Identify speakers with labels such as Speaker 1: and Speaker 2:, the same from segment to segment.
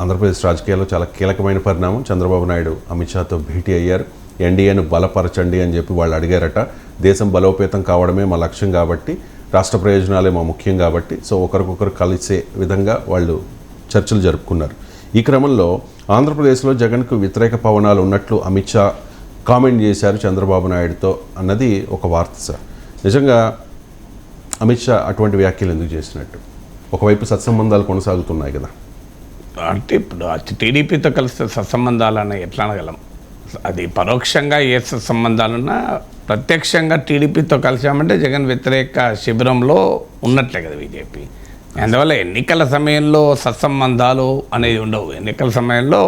Speaker 1: ఆంధ్రప్రదేశ్ రాజకీయాల్లో చాలా కీలకమైన పరిణామం. చంద్రబాబు నాయుడు అమిత్ షాతో భేటీ అయ్యారు. ఎన్డీఏను బలపరచండి అని చెప్పి వాళ్ళు అడిగారట. దేశం బలోపేతం కావడమే మా లక్ష్యం కాబట్టి, రాష్ట్ర ప్రయోజనాలే మా ముఖ్యం కాబట్టి, సో ఒకరికొకరు కలిసే విధంగా వాళ్ళు చర్చలు జరుపుకున్నారు. ఈ క్రమంలో ఆంధ్రప్రదేశ్లో జగన్కు వ్యతిరేక పవనాలు ఉన్నట్లు అమిత్ షా కామెంట్ చేశారు చంద్రబాబు నాయుడుతో అన్నది ఒక వార్త సార్. నిజంగా అమిత్ షా అటువంటి వ్యాఖ్యలు ఎందుకు చేసినట్టు? ఒకవైపు సత్సంబంధాలు కొనసాగుతున్నాయి కదా.
Speaker 2: అంటే ఇప్పుడు టీడీపీతో కలిస్తే సత్సంబంధాలని ఎట్లా అనగలం? అది పరోక్షంగా ఏ సత్సంబంధాలున్నా ప్రత్యక్షంగా టీడీపీతో కలిసామంటే జగన్ వ్యతిరేక శిబిరంలో ఉన్నట్లే కదా బీజేపీ. అందువల్ల ఎన్నికల సమయంలో సత్సంబంధాలు అనేది ఉండవు. ఎన్నికల సమయంలో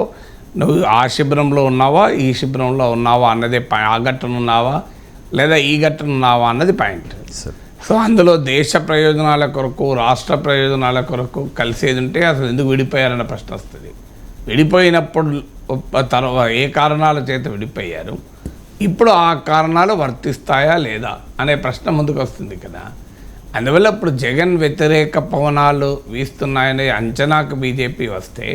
Speaker 2: నువ్వు ఆ శిబిరంలో ఉన్నావా, ఈ శిబిరంలో ఉన్నావా అన్నదే, ఆ గట్టున ఉన్నావా లేదా ఈ గట్టున ఉన్నావా అన్నది పాయింట్. సో అందులో దేశ ప్రయోజనాల కొరకు, రాష్ట్ర ప్రయోజనాల కొరకు కలిసేది ఉంటే అసలు ఎందుకు విడిపోయారన్న ప్రశ్న వస్తుంది. విడిపోయినప్పుడు తర్వాత ఏ కారణాల చేత విడిపోయారు, ఇప్పుడు ఆ కారణాలు వర్తిస్తాయా లేదా అనే ప్రశ్న ముందుకు వస్తుంది కదా. అందువల్ల ఇప్పుడు జగన్ వ్యతిరేక పవనాలు వీస్తున్నాయనే అంచనాకు బీజేపీ వస్తే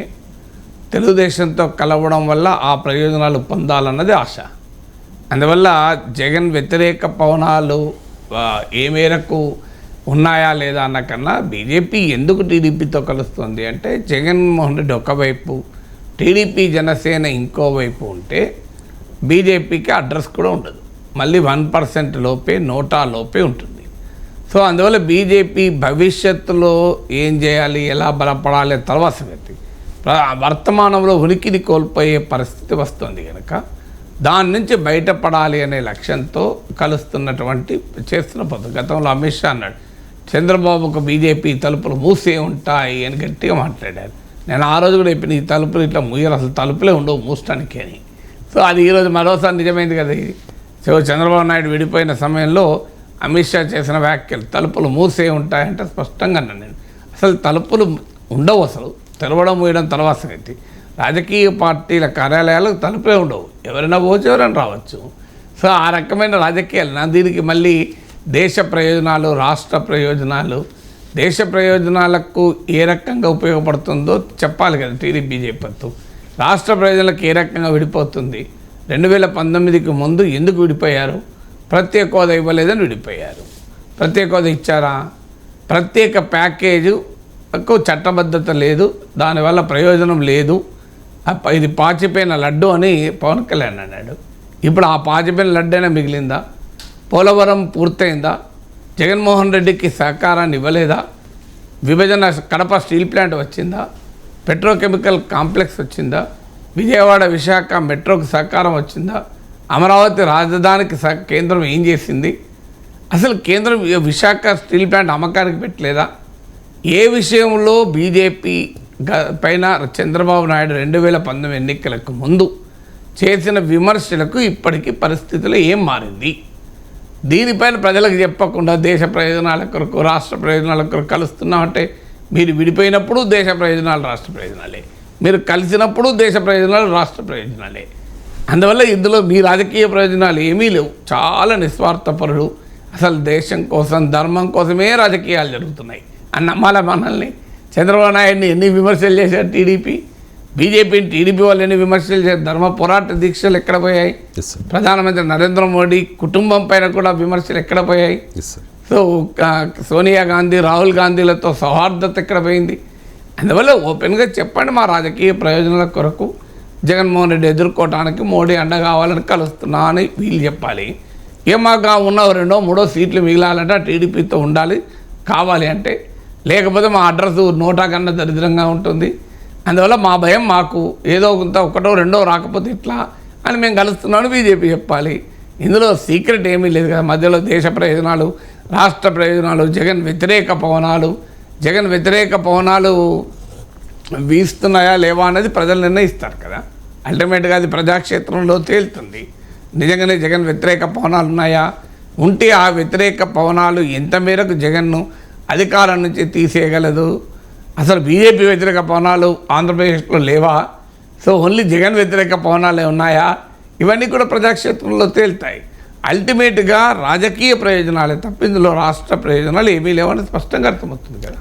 Speaker 2: తెలుగుదేశంతో కలవడం వల్ల ఆ ప్రయోజనాలు పొందాలన్నది ఆశ. అందువల్ల జగన్ వ్యతిరేక పవనాలు ఏ మేరకు ఉన్నాయా లేదా అన్న కన్నా బీజేపీ ఎందుకు టీడీపీతో కలుస్తుంది అంటే, జగన్మోహన్ రెడ్డి ఒకవైపు, టీడీపీ జనసేన ఇంకోవైపు ఉంటే బీజేపీకి అడ్రస్ కూడా ఉండదు. మళ్ళీ 1% లోపే, నోటా లోపే ఉంటుంది. సో అందువల్ల బీజేపీ భవిష్యత్తులో ఏం చేయాలి, ఎలా బలపడాలి తర్వాత సంగతి. వర్తమానంలో ఉనికిని కోల్పోయే పరిస్థితి వస్తుంది కనుక దాని నుంచి బయటపడాలి అనే లక్ష్యంతో కలుస్తున్నటువంటి చేస్తున్న పద్ధతి. గతంలో అమిత్ షా అన్నాడు, చంద్రబాబుకు బీజేపీ తలుపులు మూసే ఉంటాయి అని గట్టిగా మాట్లాడారు. నేను ఆ రోజు కూడా చెప్పిన, ఈ తలుపులు ఇట్లా మూయరు, అసలు తలుపులే ఉండవు మూసటానికి అని. సో అది ఈరోజు మరోసారి నిజమైంది కదా ఇది. సో చంద్రబాబు నాయుడు విడిపోయిన సమయంలో అమిత్ షా చేసిన వ్యాఖ్యలు తలుపులు మూసే ఉంటాయంటే స్పష్టంగా అన్నాను నేను. అసలు తలుపులు ఉండవు, అసలు తెరవడం మూయడం తర్వాత సంగతి. రాజకీయ పార్టీల కార్యాలయాలకు తలుపులే ఉండవు, ఎవరైనా పోవచ్చు, ఎవరైనా రావచ్చు. సో ఆ రకమైన రాజకీయాలు దీనికి మళ్ళీ దేశ ప్రయోజనాలు, రాష్ట్ర ప్రయోజనాలు, దేశ ప్రయోజనాలకు ఏ రకంగా ఉపయోగపడుతుందో చెప్పాలి కదా టీడీపీ బీజేపీతో. రాష్ట్ర ప్రయోజనాలకు ఏ రకంగా విడిపోతుంది? 2019కి ముందు ఎందుకు విడిపోయారు? ప్రత్యేక హోదా ఇవ్వలేదని విడిపోయారు. ప్రత్యేక హోదా ఇచ్చారా? ప్రత్యేక ప్యాకేజీకు చట్టబద్ధత లేదు, దానివల్ల ప్రయోజనం లేదు, ఇది పాచిపోయిన లడ్డు అని పవన్ కళ్యాణ్ అన్నాడు. ఇప్పుడు ఆ పాచిపోయిన లడ్డు అయినా మిగిలిందా? పోలవరం పూర్తయిందా? జగన్మోహన్ రెడ్డికి సహకారాన్ని ఇవ్వలేదా? విభజన కడప స్టీల్ ప్లాంట్ వచ్చిందా? పెట్రోకెమికల్ కాంప్లెక్స్ వచ్చిందా? విజయవాడ విశాఖ మెట్రోకి సహకారం వచ్చిందా? అమరావతి రాజధానికి కేంద్రం ఏం చేసింది? అసలు కేంద్రం విశాఖ స్టీల్ ప్లాంట్ అమ్మకానికి పెట్టలేదా? ఏ విషయంలో బీజేపీ పైన చంద్రబాబు నాయుడు 2019 ఎన్నికలకు ముందు చేసిన విమర్శలకు ఇప్పటికీ పరిస్థితులు ఏం మారింది? దీనిపైన ప్రజలకు చెప్పకుండా దేశ ప్రయోజనాల కొరకు, రాష్ట్ర ప్రయోజనాల కొరకు కలుస్తున్నామంటే, మీరు విడిపోయినప్పుడు దేశ ప్రయోజనాలు రాష్ట్ర ప్రయోజనాలే, మీరు కలిసినప్పుడు దేశ ప్రయోజనాలు రాష్ట్ర ప్రయోజనాలే. అందువల్ల ఇందులో మీ రాజకీయ ప్రయోజనాలు ఏమీ లేవు. చాలా నిస్వార్థపరుడు, అసలు దేశం కోసం, ధర్మం కోసమే రాజకీయాలు జరుగుతున్నాయి అన్న మనల్ని చంద్రబాబు నాయుడిని ఎన్ని విమర్శలు చేశారు టీడీపీ, బీజేపీని టీడీపీ వాళ్ళు ఎన్ని విమర్శలు చేశారు. ధర్మ పోరాట దీక్షలు ఎక్కడ పోయాయి? ప్రధానమంత్రి నరేంద్ర మోడీ కుటుంబం పైన కూడా విమర్శలు ఎక్కడ పోయాయి? సో సోనియా గాంధీ, రాహుల్ గాంధీలతో సౌహార్దత ఎక్కడ పోయింది? అందువల్ల ఓపెన్గా చెప్పండి, మా రాజకీయ ప్రయోజనాల కొరకు జగన్మోహన్ రెడ్డి ఎదుర్కోవడానికి మోడీ అండ కావాలని కలుస్తున్నా అని వీళ్ళు చెప్పాలి. ఏమాగా ఉన్న 2, 3 సీట్లు మిగిలాలంటే టీడీపీతో ఉండాలి కావాలి అంటే, లేకపోతే మా అడ్రస్ నోటా కన్నా దరిద్రంగా ఉంటుంది. అందువల్ల మా భయం, మాకు ఏదో కొంత 1, 2 రాకపోతే ఇట్లా అని మేము కలుస్తున్నామని బీజేపీ చెప్పాలి. ఇందులో సీక్రెట్ ఏమీ లేదు కదా. మధ్యలో దేశ ప్రయోజనాలు, రాష్ట్ర ప్రయోజనాలు, జగన్ వ్యతిరేక పవనాలు వీస్తున్నాయా లేవా అనేది ప్రజలు నిర్ణయిస్తారు కదా. అల్టిమేట్గా అది ప్రజాక్షేత్రంలో తేలుతుంది. నిజంగానే జగన్ వ్యతిరేక పవనాలు ఉన్నాయా? ఉంటే ఆ వ్యతిరేక పవనాలు ఎంత మేరకు జగన్ను అధికారం నుంచి తీసేయగలదు? అసలు బీజేపీ వ్యతిరేక పవనాలు ఆంధ్రప్రదేశ్లో లేవా? సో ఓన్లీ జగన్ వ్యతిరేక పవనాలే ఉన్నాయా? ఇవన్నీ కూడా ప్రజాక్షేత్రంలో తేలుతాయి. అల్టిమేట్గా రాజకీయ ప్రయోజనాలే తప్ప ఇందులో రాష్ట్ర ప్రయోజనాలు ఏమీ లేవని స్పష్టంగా అర్థమవుతుంది కదా.